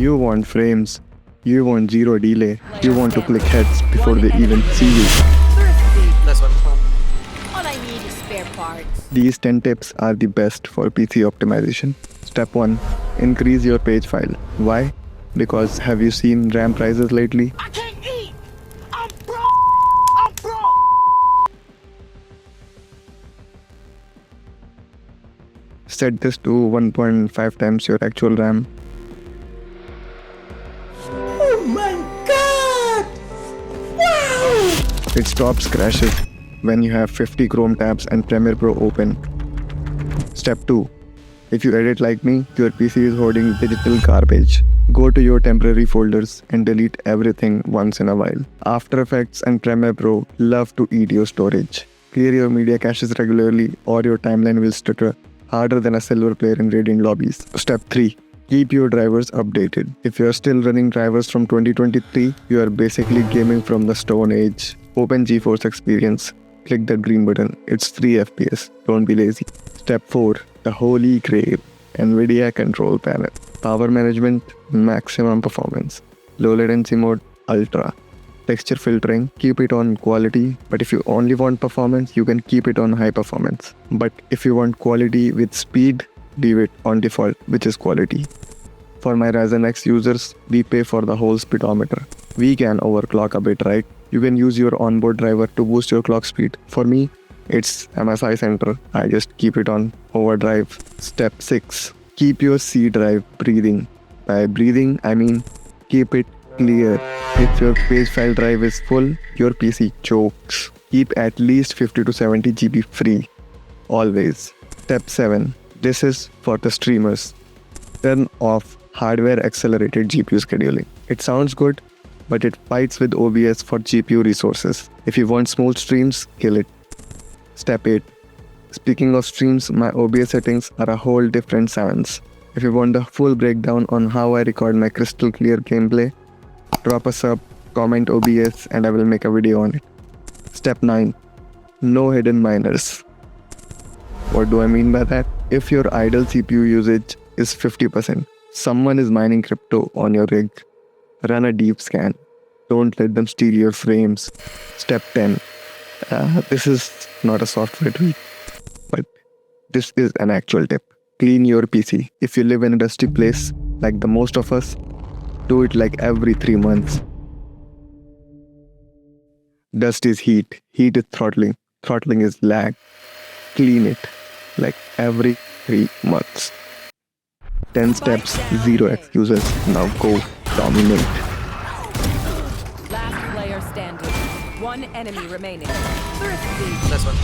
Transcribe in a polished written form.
You want frames. You want zero delay. You want to click heads before they even see you. Nice one. All I need is spare parts. These 10 tips are the best for PC optimization. Step 1. Increase your page file. Why? Because have you seen RAM prices lately? I can't eat. I'm broke. Set this to 1.5 times your actual RAM. Oh my god! Wow! It stops crashes when you have 50 Chrome tabs and Premiere Pro open. Step 2. If you edit like me, your PC is hoarding digital garbage. Go to your temporary folders and delete everything once in a while. After Effects and Premiere Pro love to eat your storage. Clear your media caches regularly or your timeline will stutter harder than a silver player in raiding lobbies. Step 3. Keep your drivers updated. If you are still running drivers from 2023, you are basically gaming from the Stone Age. Open GeForce Experience. Click that green button. It's 3 FPS. Don't be lazy. Step 4. The Holy Grail. NVIDIA Control Panel. Power Management, Maximum Performance. Low Latency Mode, Ultra. Texture Filtering, keep it on quality. But if you only want performance, you can keep it on high performance. But if you want quality with speed, leave it on default, which is quality. For my Ryzen X users, we pay for the whole speedometer. We can overclock a bit, right? You can use your onboard driver to boost your clock speed. For me, it's MSI Center. I just keep it on overdrive. Step 6. Keep your C drive breathing. By breathing, I mean keep it clear. If your page file drive is full, your PC chokes. Keep at least 50 to 70 GB free. Always. Step 7. This is for the streamers. Turn off hardware accelerated GPU scheduling. It sounds good, but it fights with OBS for GPU resources. If you want smooth streams, kill it. Step 8. Speaking of streams, my OBS settings are a whole different science. If you want the full breakdown on how I record my crystal clear gameplay, drop a sub, comment OBS, and I will make a video on it. Step 9. No hidden miners. What do I mean by that? If your idle CPU usage is 50%, someone is mining crypto on your rig. Run a deep scan. Don't let them steal your frames. Step 10. This is not a software tweak, but this is an actual tip. Clean your PC. If you live in a dusty place, like the most of us, do it like every 3 months. Dust is heat. Heat is throttling. Throttling is lag. Clean it like every 3 months. 10 steps, 0 excuses. Now go dominate. Last player standing. One enemy remaining. Thirsty. Nice one.